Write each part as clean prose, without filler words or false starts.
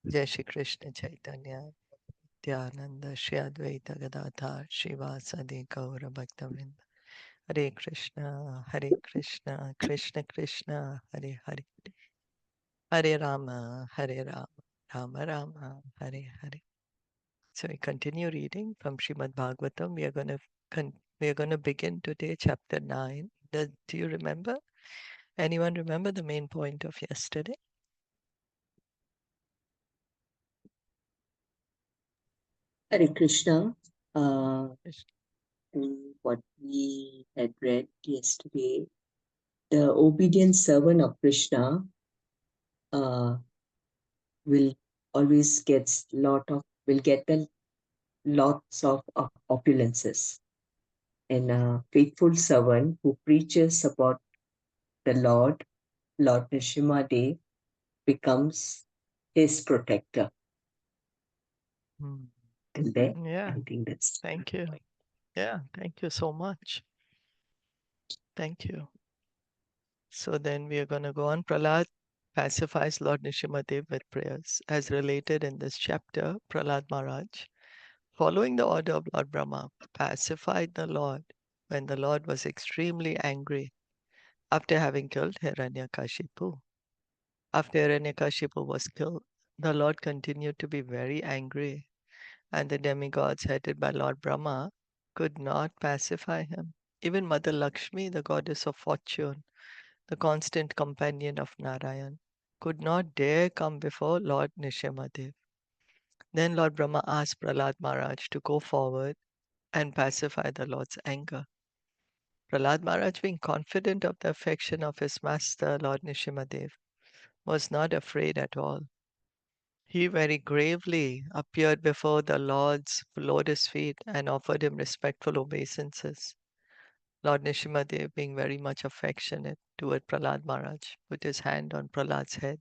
Jai Shri Krishna Chaitanya Nityananda Shri Advaita Gadadhar Shivasadi Gaura Bhaktavinda. Hare Krishna, Hare Krishna, Krishna Krishna, Hare Hare, Hare Rama, Hare Rama, Rama Rama, Hare Hare. So we continue reading from Srimad Bhagavatam. We are going to begin today chapter 9. Do you remember? Anyone remember the main point of yesterday? Hare Krishna. Krishna. What we had read yesterday, the obedient servant of Krishna uh, will always will get the lots of opulences, and a faithful servant who preaches about the Lord Nṛsiṁhadeva, becomes his protector. Hmm. Till there, Yeah, I think that's. thank you. Yeah, thank you so much. Thank you. So then we are going to go on. Prahlāda pacifies Lord Nṛsiṁhadeva with prayers. As related in this chapter, Prahlāda Maharaj, following the order of Lord Brahma, pacified the Lord when the Lord was extremely angry after having killed Hiranyakashipu. After Hiranyakashipu was killed, the Lord continued to be very angry, and the demigods headed by Lord Brahma could not pacify him. Even Mother Lakshmi, the goddess of fortune, the constant companion of Narayan, could not dare come before Lord Nṛsiṁhadeva. Then Lord Brahma asked Prahlāda Maharaj to go forward and pacify the Lord's anger. Prahlāda Maharaj, being confident of the affection of his master, Lord Nṛsiṁhadeva, was not afraid at all. He very gravely appeared before the Lord's lotus feet and offered him respectful obeisances. Lord Nṛsiṁhadeva, being very much affectionate toward Prahlāda Maharaj, put his hand on Prahlād's head.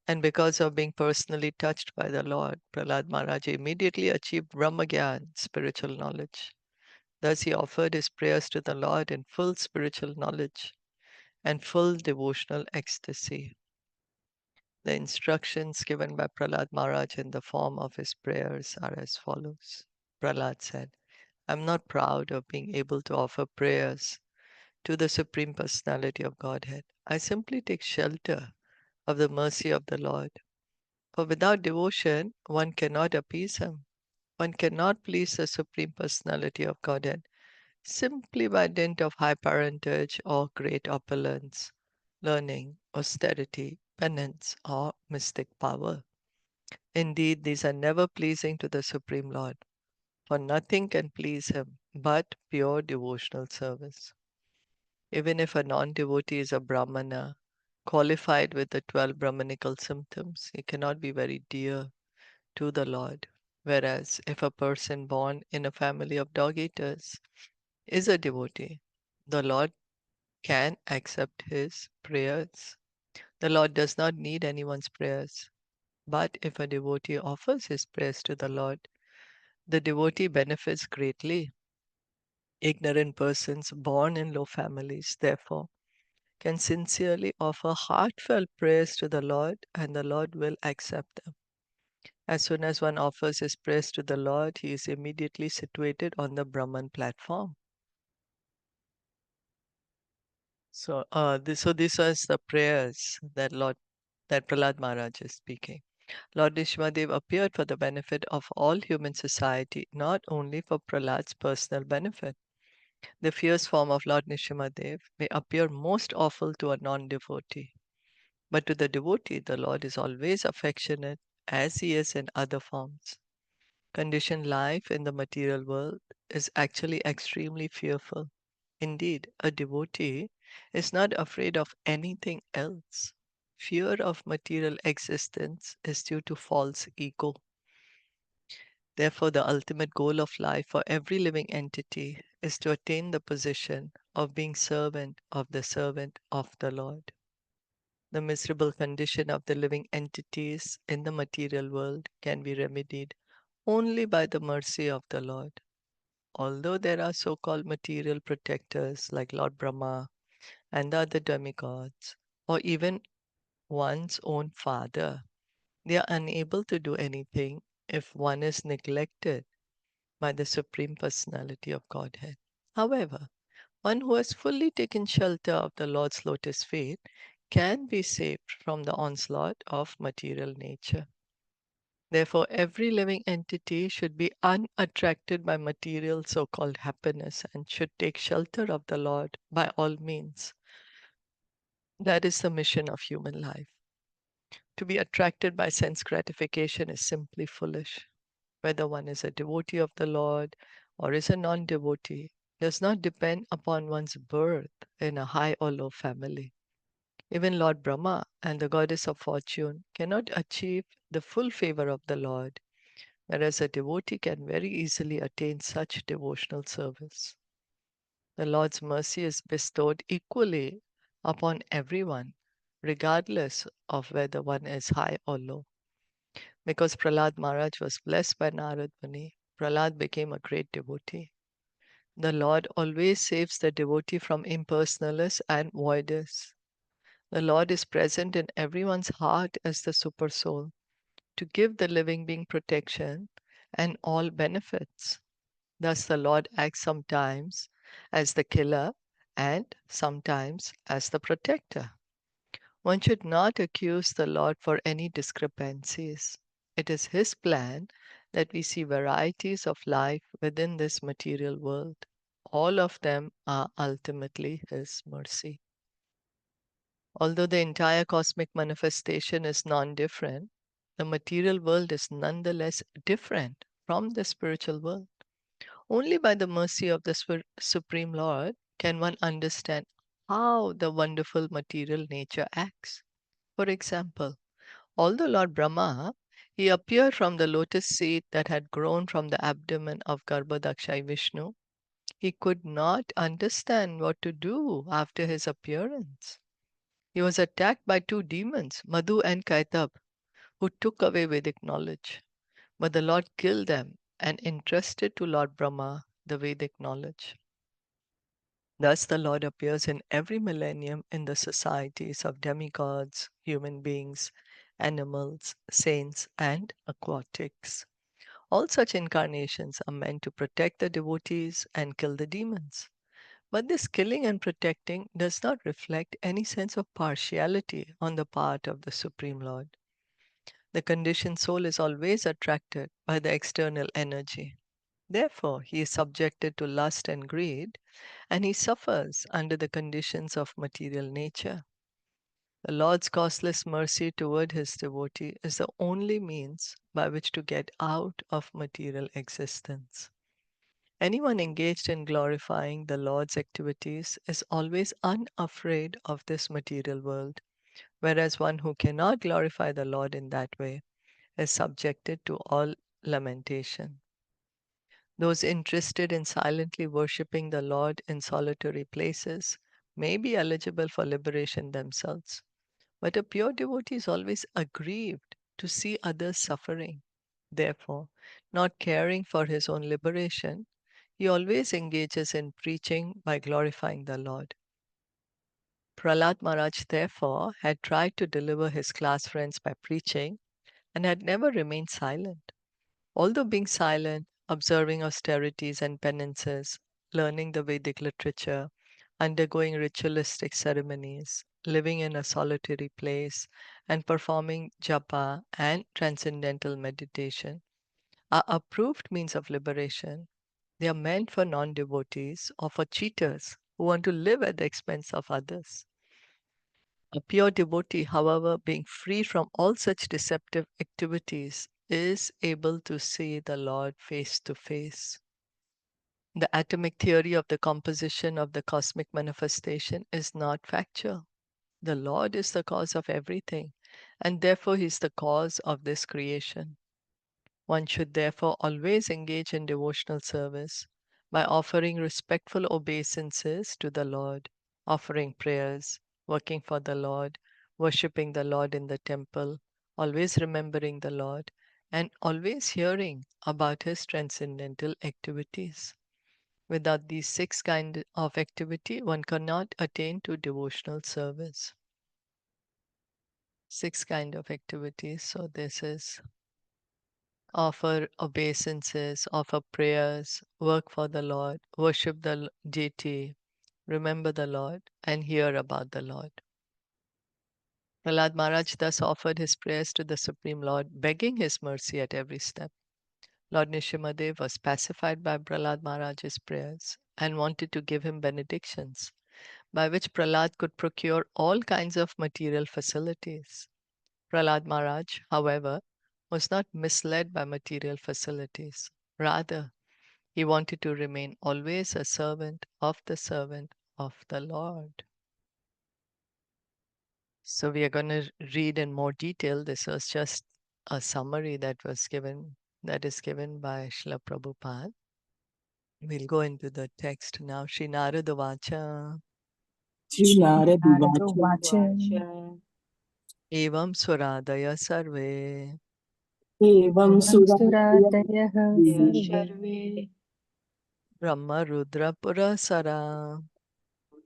And because of being personally touched by the Lord, Prahlāda Maharaj immediately achieved Brahmagyan, spiritual knowledge. Thus he offered his prayers to the Lord in full spiritual knowledge and full devotional ecstasy. The instructions given by Prahlāda Maharaj in the form of his prayers are as follows. Prahlāda said, I am not proud of being able to offer prayers to the Supreme Personality of Godhead. I simply take shelter of the mercy of the Lord. For without devotion, one cannot appease him. One cannot please the Supreme Personality of Godhead simply by dint of high parentage or great opulence, learning, austerity, penance, or mystic power. Indeed, these are never pleasing to the Supreme Lord, for nothing can please him but pure devotional service. Even if a non-devotee is a Brahmana, qualified with the 12 Brahmanical symptoms, he cannot be very dear to the Lord. Whereas if a person born in a family of dog eaters is a devotee, the Lord can accept his prayers. The Lord does not need anyone's prayers. But if a devotee offers his prayers to the Lord, the devotee benefits greatly. Ignorant persons born in low families, therefore, can sincerely offer heartfelt prayers to the Lord, and the Lord will accept them. As soon as one offers his prayers to the Lord, he is immediately situated on the Brahman platform. So this was the prayers that Prahlāda Maharaj is speaking. Lord Nṛsiṁhadeva appeared for the benefit of all human society, not only for Prahlād's personal benefit. The fierce form of Lord Nṛsiṁhadeva may appear most awful to a non-devotee, but to the devotee, the Lord is always affectionate as he is in other forms. Conditioned life in the material world is actually extremely fearful. Indeed, a devotee is not afraid of anything else. Fear of material existence is due to false ego. Therefore, the ultimate goal of life for every living entity is to attain the position of being servant of the Lord. The miserable condition of the living entities in the material world can be remedied only by the mercy of the Lord. Although there are so-called material protectors like Lord Brahma and the other demigods, or even one's own father, They are unable to do anything if one is neglected by the Supreme Personality of Godhead. However, one who has fully taken shelter of the Lord's lotus feet can be saved from the onslaught of material nature. Therefore, every living entity should be unattracted by material so called happiness and should take shelter of the Lord by all means. That is the mission of human life. To be attracted by sense gratification is simply foolish. Whether one is a devotee of the Lord or is a non devotee does not depend upon one's birth in a high or low family. Even Lord Brahma and the goddess of fortune cannot achieve the full favor of the Lord, whereas a devotee can very easily attain such devotional service. The Lord's mercy is bestowed equally upon everyone, regardless of whether one is high or low. Because Prahlad Maharaj was blessed by Narad Muni, Prahlad became a great devotee. The Lord always saves the devotee from impersonalists and voiders. The Lord is present in everyone's heart as the Supersoul to give the living being protection and all benefits. Thus, the Lord acts sometimes as the killer and sometimes as the protector. One should not accuse the Lord for any discrepancies. It is His plan that we see varieties of life within this material world. All of them are ultimately His mercy. Although the entire cosmic manifestation is non different, the material world is nonetheless different from the spiritual world. Only by the mercy of the Supreme Lord can one understand how the wonderful material nature acts. For example, although Lord Brahma, he appeared from the lotus seed that had grown from the abdomen of Garbhodakshai Vishnu, he could not understand what to do after his appearance. He was attacked by two demons, Madhu and Kaitab, who took away Vedic knowledge. But the Lord killed them and entrusted to Lord Brahma the Vedic knowledge. Thus, the Lord appears in every millennium in the societies of demigods, human beings, animals, saints, and aquatics. All such incarnations are meant to protect the devotees and kill the demons. But this killing and protecting does not reflect any sense of partiality on the part of the Supreme Lord. The conditioned soul is always attracted by the external energy. Therefore, he is subjected to lust and greed, and he suffers under the conditions of material nature. The Lord's causeless mercy toward his devotee is the only means by which to get out of material existence. Anyone engaged in glorifying the Lord's activities is always unafraid of this material world, whereas one who cannot glorify the Lord in that way is subjected to all lamentation. Those interested in silently worshipping the Lord in solitary places may be eligible for liberation themselves, but a pure devotee is always aggrieved to see others suffering. Therefore, not caring for his own liberation, he always engages in preaching by glorifying the Lord. Prahlad Maharaj, therefore, had tried to deliver his class friends by preaching and had never remained silent. Although being silent, observing austerities and penances, learning the Vedic literature, undergoing ritualistic ceremonies, living in a solitary place, and performing japa and transcendental meditation are approved means of liberation. They are meant for non devotees or for cheaters who want to live at the expense of others. A pure devotee, however, being free from all such deceptive activities, is able to see the Lord face to face. The atomic theory of the composition of the cosmic manifestation is not factual. The Lord is the cause of everything, and therefore He is the cause of this creation. One should therefore always engage in devotional service by offering respectful obeisances to the Lord, offering prayers, working for the Lord, worshipping the Lord in the temple, always remembering the Lord, and always hearing about His transcendental activities. Without these six kinds of activity, one cannot attain to devotional service. 6 kind of activities. So this is offer obeisances, offer prayers, work for the Lord, worship the deity, remember the Lord, and hear about the Lord. Prahlāda Maharaj thus offered his prayers to the Supreme Lord, begging his mercy at every step. Lord Nṛsiṁhadeva was pacified by Prahlāda Maharaj's prayers and wanted to give him benedictions, by which Prahlāda could procure all kinds of material facilities. Prahlāda Maharaj, however, was not misled by material facilities. Rather, he wanted to remain always a servant of the Lord. So we are going to read in more detail. This was just a summary that is given by Srila Prabhupada. We'll go into the text now. Shri Narada Vachan. Narado Srinaradivacha Vachan Evam Swaradaya Sarve. Evam Evam Suradaya Suradayah Sarve Brahma Rudra Purasara.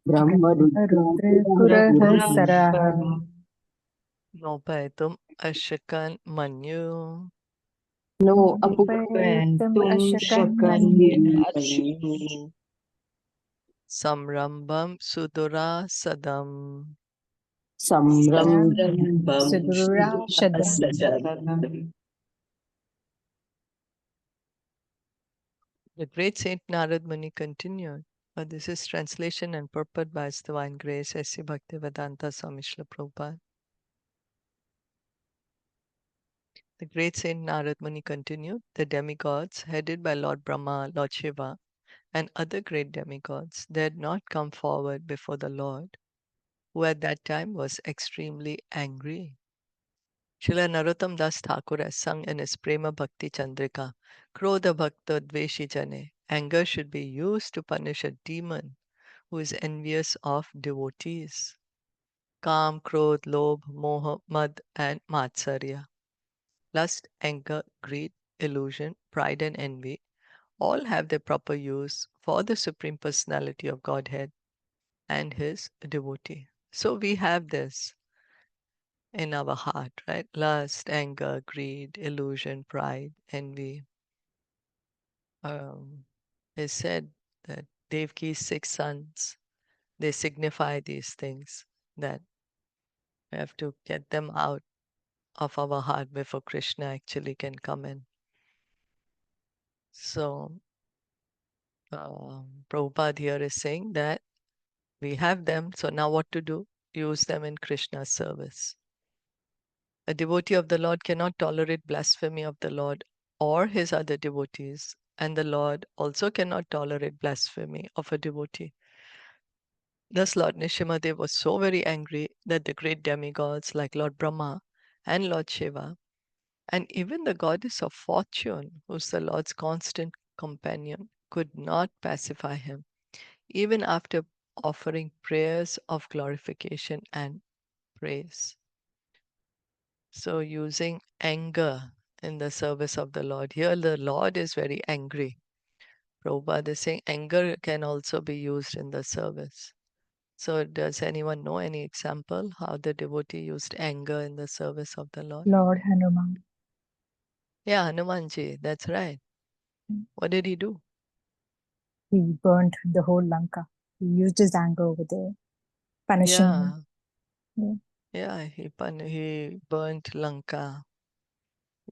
Brahma Brahma Rudra Purah Saraha Nopaitum Ashakan Manyu. No Nupaitam Apupantum Ashakan Manyu Shakanyu Samrambam Sudura Sadam. Saram Samrambam Sudura Shadam. Sadam. The great Saint Narad Muni continued. This is translation and purport by His Divine Grace S.C. Bhaktivedanta Swami Srila Prabhupada. The great Saint Narad Muni continued. The demigods, headed by Lord Brahma, Lord Shiva, and other great demigods, dared not come forward before the Lord, who at that time was extremely angry. Srila Narottam Das Thakur has sung in his Prema Bhakti Chandrika, Krodha Bhakta Dveshi Jane, anger should be used to punish a demon who is envious of devotees. Kam, Krodh, Lobh, Moha, Mad, and Matsarya. Lust, anger, greed, illusion, pride, and envy all have their proper use for the Supreme Personality of Godhead and His devotee. So we have this in our heart, right? Lust, anger, greed, illusion, pride, envy. It's said that Devki's 6 sons, they signify these things, that we have to get them out of our heart before Krishna actually can come in. So Prabhupada here is saying that we have them, so now what to do? Use them in Krishna's service. A devotee of the Lord cannot tolerate blasphemy of the Lord or his other devotees, and the Lord also cannot tolerate blasphemy of a devotee. Thus, Lord Nṛsiṁhadeva was so very angry that the great demigods like Lord Brahma and Lord Shiva, and even the goddess of fortune, who's the Lord's constant companion, could not pacify him, even after offering prayers of glorification and praise. So, using anger in the service of the Lord. Here, the Lord is very angry. Prabhupada is saying anger can also be used in the service. So, does anyone know any example how the devotee used anger in the service of the Lord? Lord Hanuman. Yeah, Hanumanji, that's right. What did he do? He burnt the whole Lanka. He used his anger over there, punishing Yeah, him. yeah, he burnt Lanka,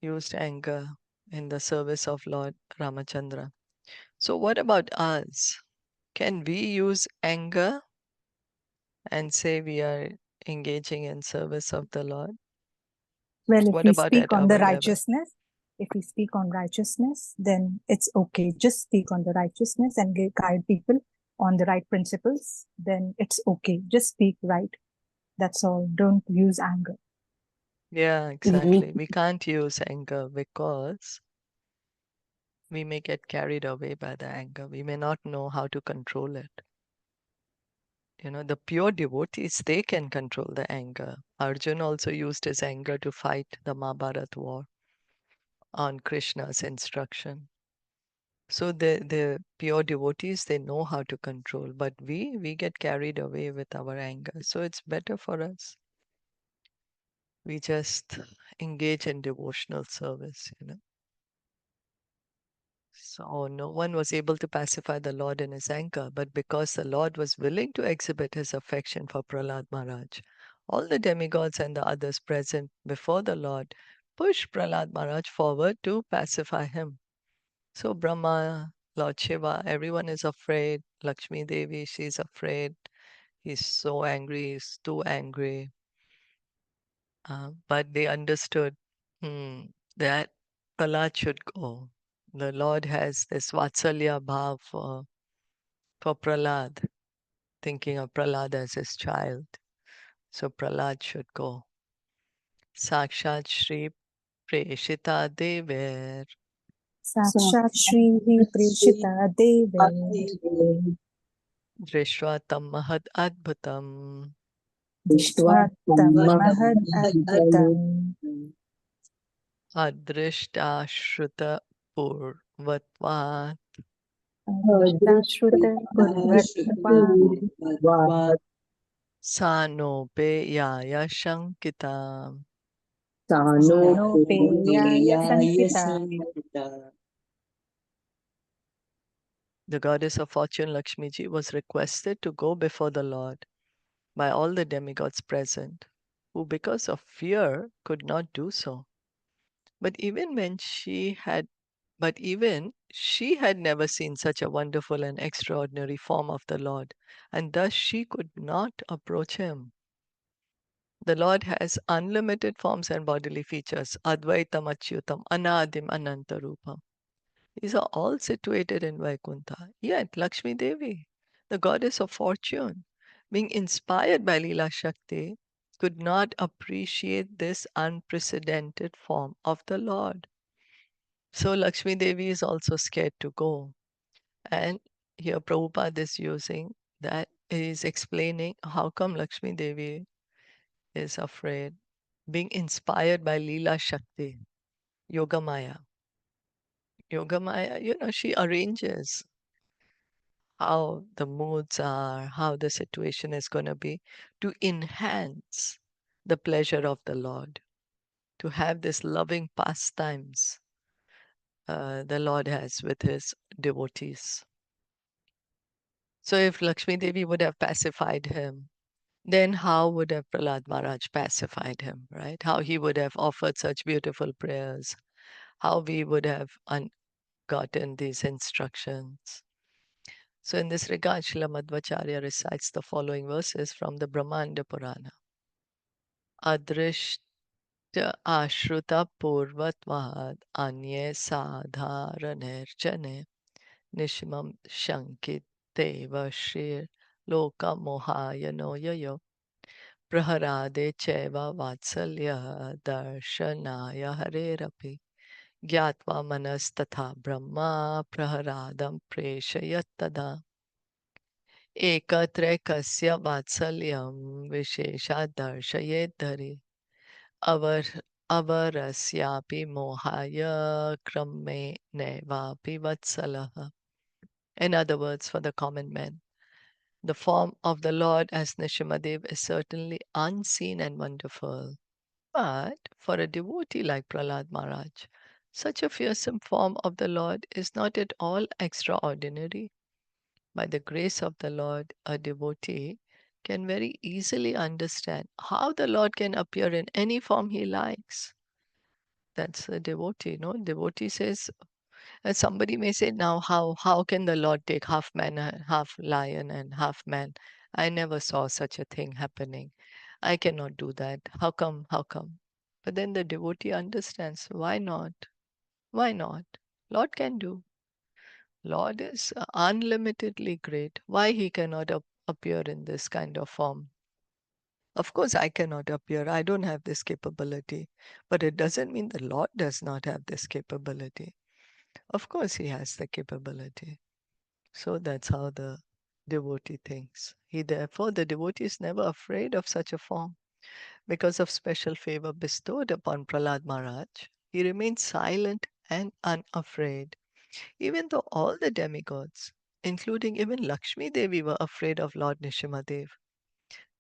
used anger in the service of Lord Ramachandra. So, what about us? Can we use anger and say we are engaging in service of the Lord? Well, if What we about speak at on the our level? righteousness, then it's okay. Just speak on the righteousness and guide people on the right principles. Then it's okay. Just speak right. That's all. Don't use anger. Yeah, exactly. We can't use anger because we may get carried away by the anger. We may not know how to control it. You know, the pure devotees, they can control the anger. Arjun also used his anger to fight the Mahabharat war on Krishna's instruction. So the pure devotees, they know how to control, but we get carried away with our anger. So it's better for us We just engage in devotional service, you know. So no one was able to pacify the Lord in his anger, but because the Lord was willing to exhibit his affection for Prahlāda Maharaj, all the demigods and the others present before the Lord pushed Prahlāda Maharaj forward to pacify him. So Brahma, Lord Shiva, everyone is afraid. Lakshmi Devi, she's afraid. He's so angry, he's too angry. But they understood that Prahlāda should go. The Lord has this Vatsalya bhav for Prahlāda, thinking of Prahlāda as his child. So Prahlāda should go. Sakshat Shri Preshita Dever Sakshat Shri Preshita Deve Drishva Tam Mahad Adbhutam Dishva Tam Mahad Adbhutam Adrishta Shruta Purvatvat Adrishta Purvatva Sanopeyaya Shankita. Sanopeyaya Sankita. The goddess of fortune, Lakshmiji, was requested to go before the Lord by all the demigods present, who because of fear could not do so. But even she had never seen such a wonderful and extraordinary form of the Lord, and thus she could not approach him. The Lord has unlimited forms and bodily features, Advaitam Achyutam, Anadim Anantarupam. These are all situated in Vaikuntha. Yet Lakshmi Devi, the goddess of fortune, being inspired by Leela Shakti, could not appreciate this unprecedented form of the Lord. So Lakshmi Devi is also scared to go. And here Prabhupada is using that, is explaining how come Lakshmi Devi is afraid, being inspired by Leela Shakti, Yogamaya. Yogamaya, she arranges how the moods are, how the situation is going to be to enhance the pleasure of the Lord, to have this loving pastimes the Lord has with his devotees. So if Lakshmi Devi would have pacified him, then how would have Prahlāda Maharaj pacified him, right? How he would have offered such beautiful prayers, how we would have gotten these instructions. So in this regard, Srila Madhvacharya recites the following verses from the Brahmanda Purana. Adrishta ashruta purvatvad anye sadharanerchane nishmam shankiteva shrir loka mohayano yayo praharade cheva vatsalya darshanaya harerapi gyatva manas tatha brahma praharadam preshayat tada एकत्रैकस्य वात्सल्यं विशेषात् दर्शयेद्धरि अवर अवरस्यापि मोहाय क्रमे नैवापि वत्सलः. In other words, for the common man, the form of the Lord as Nṛsiṁhadeva is certainly unseen and wonderful. But for a devotee like Prahlāda Maharaj, such a fearsome form of the Lord is not at all extraordinary. By the grace of the Lord, a devotee can very easily understand how the Lord can appear in any form he likes. That's a devotee, no? Devotee says, somebody may say, now how can the Lord take half man, half lion, and half man? I never saw such a thing happening. I cannot do that. How come? How come? But then the devotee understands, why not? Why not? Lord can do. Lord is unlimitedly great. Why he cannot appear in this kind of form? Of course, I cannot appear. I don't have this capability. But it doesn't mean the Lord does not have this capability. Of course, he has the capability. So that's how the devotee thinks. Therefore, the devotee is never afraid of such a form. Because of special favor bestowed upon Prahlāda Maharaj, he remains silent and unafraid. Even though all the demigods, including even Lakshmi Devi, were afraid of Lord Nṛsiṁhadeva,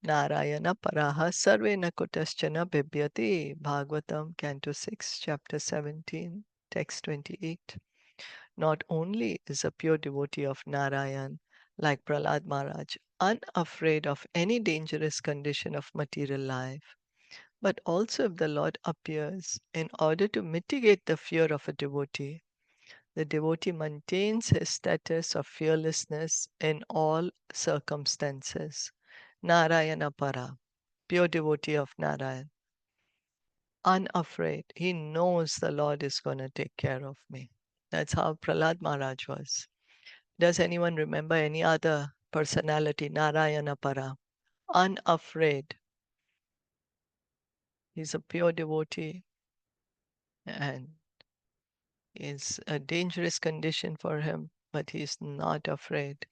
Narayana paraha sarvena kutaschana bibhyati. Bhagavatam, Canto 6, Chapter 17, Text 28. Not only is a pure devotee of Narayan, like Prahlāda Maharaj, unafraid of any dangerous condition of material life, but also if the Lord appears in order to mitigate the fear of a devotee, the devotee maintains his status of fearlessness in all circumstances. Narayana Para, pure devotee of Narayan, unafraid. He knows the Lord is going to take care of me. That's how Prahlāda Maharaj was. Does anyone remember any other personality, Narayana Para? Unafraid. He's a pure devotee and it's a dangerous condition for him, but he's not afraid.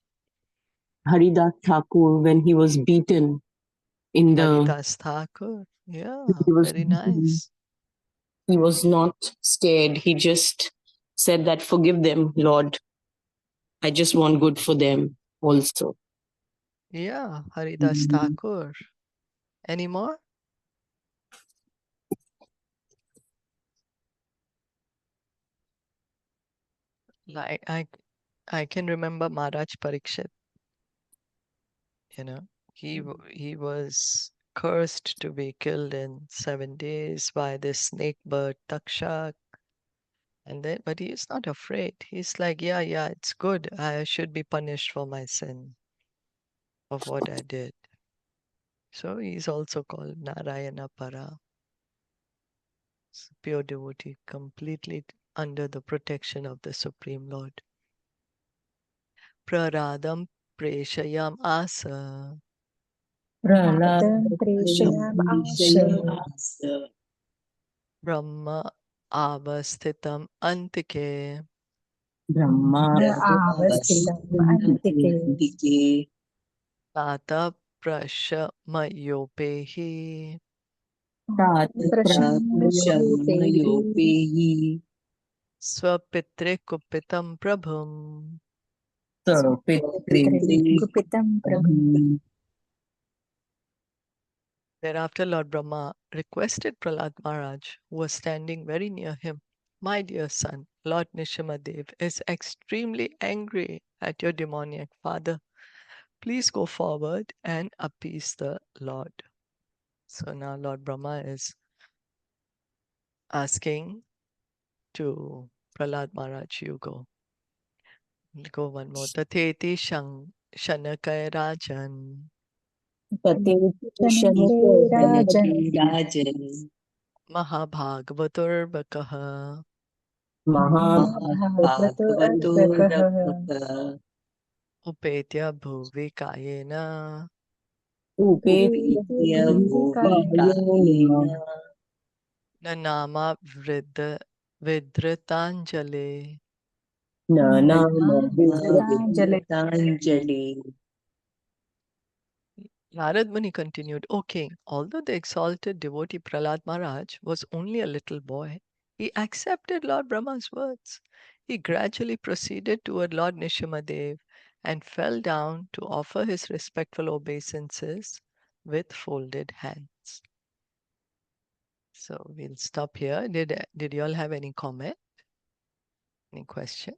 Haridas Thakur, when he was beaten in the... Haridas Thakur, yeah, he was very beaten, nice. he was not scared. He just said that, forgive them, Lord. I just want good for them also. Yeah, Haridas Thakur. Any more? Like I can remember Maharaj Parikshit. You know, he was cursed to be killed in 7 days by this snake bird Takshak. And then, but he's not afraid. He's like, yeah, it's good. I should be punished for my sin of what I did. So he's also called Narayana Para. Pure devotee, completely under the protection of the Supreme Lord. Praradam preshayam asa. Prahlādam preshayam asha. Brahma avasthitam antike. Brahma avasthitam antike. Tata prashamayopehi. Prashamayopehi Swapitre kupitam prabhum. Kupitam prabhu. Thereafter Lord Brahma requested Prahlāda Maharaj, who was standing very near him, my dear son, Lord Nṛsiṁhadeva is extremely angry at your demoniac father. Please go forward and appease the Lord. So now Lord Brahma is asking to Prahlāda Maharaj, you go. Go one more. Tateti Shanakai Rajan. Rajan Mahabhagavatur Mahabhagavato Upetya Bhuvi Kayena Upetya Bhuvayena Nanama Vidritanjali. Nanama Vidritanjali. Narad Muni continued, O king, although the exalted devotee Prahlāda Maharaj was only a little boy, he accepted Lord Brahma's words. He gradually proceeded toward Lord Nṛsiṁhadeva and fell down to offer his respectful obeisances with folded hands. So we'll stop here. Did you all have any comment? Any question?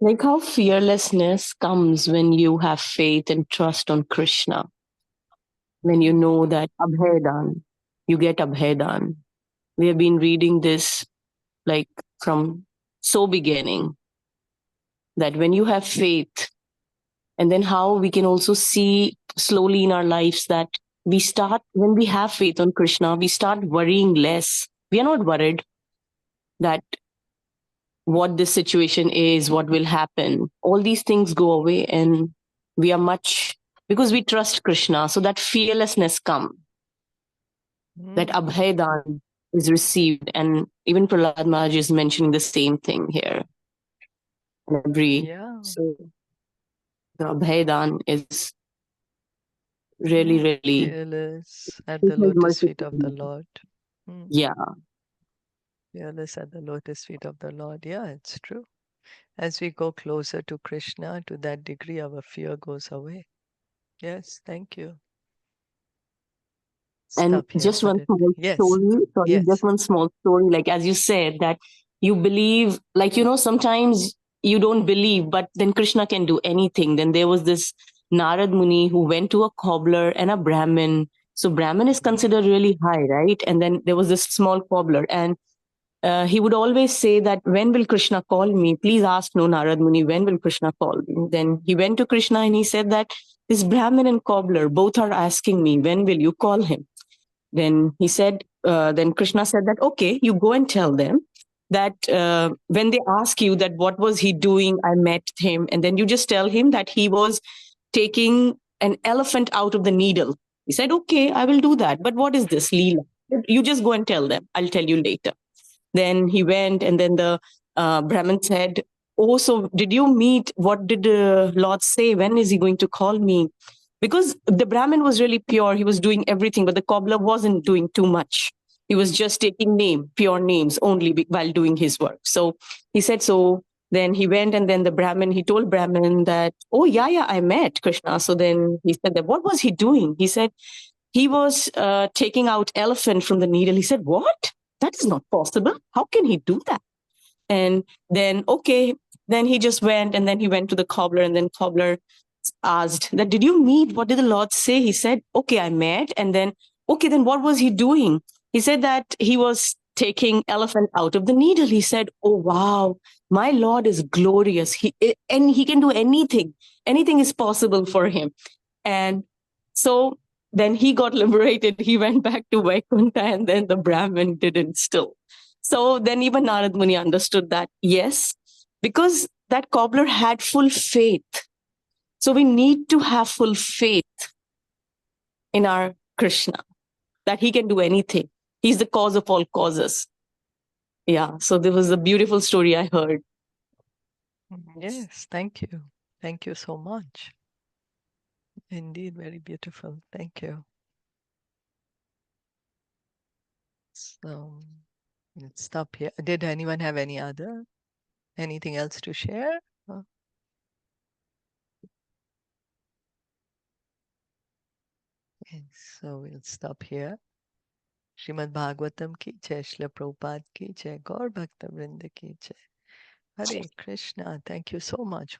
Like how fearlessness comes when you have faith and trust on Krishna. When you know that Abhedan, you get Abhedan. We have been reading this like from so beginning, that when you have faith, and then how we can also see slowly in our lives that we start, when we have faith on Krishna, we start worrying less. We are not worried that what this situation is, what will happen. All these things go away and we are much, because we trust Krishna. So that fearlessness comes, that Abhedan is received. And even Prahlāda Maharaj is mentioning the same thing here. So the Abhedan is really, really fearless at the lotus feet of the Lord. Yeah. Fearless at the lotus feet of the Lord. Yeah, it's true. As we go closer to Krishna, to that degree, our fear goes away. Yes, thank you. And Stop here just for one it. small Yes, story, sorry, yes. just one small story. Like, as you said, that you believe, like, sometimes you don't believe, but then Krishna can do anything. Then there was this Narad Muni who went to a cobbler and a Brahmin. So Brahmin is considered really high, right? And then there was this small cobbler, and he would always say that, when will Krishna call me? Please ask no Narad Muni, when will Krishna call me? Then he went to Krishna and he said that this Brahmin and cobbler both are asking me, when will you call him? Then he said, then Krishna said that, okay, you go and tell them that when they ask you that what was he doing, I met him. And then you just tell him that he was taking an elephant out of the needle. He said, okay, I will do that. But what is this, Leela? You just go and tell them. I'll tell you later. Then he went, and then the Brahmin said, oh, so did you meet? What did the Lord say? When is he going to call me? Because the Brahmin was really pure. He was doing everything, but the cobbler wasn't doing too much. He was just taking pure names only while doing his work. So he said, so then he went, and then he told Brahmin that, oh, yeah, I met Krishna. So then he said that, what was he doing? He said, he was taking out elephant from the needle. He said, what? That is not possible. How can he do that? And then, okay, then he just went, and then he went to the cobbler, and then cobbler asked that, did you meet? What did the Lord say? He said, okay, I met. And then, okay, then what was he doing? He said that he was taking elephant out of the needle. He said, oh, wow, my Lord is glorious. And he can do anything. Anything is possible for him. And so then he got liberated. He went back to Vaikuntha, and then the Brahmin didn't still. So then even Narad Muni understood that, yes, because that cobbler had full faith. So we need to have full faith in our Krishna, that he can do anything. He's the cause of all causes. Yeah, so there was a beautiful story I heard. Yes, thank you. Thank you so much. Indeed, very beautiful. Thank you. So let's stop here. Did anyone have anything else to share? Yes, so we'll stop here. Srimad Bhagavatam ki jai, Srila Prabhupada ki jai, Gaur Bhakta Vrinda ki jai. Hare Krishna. Thank you so much.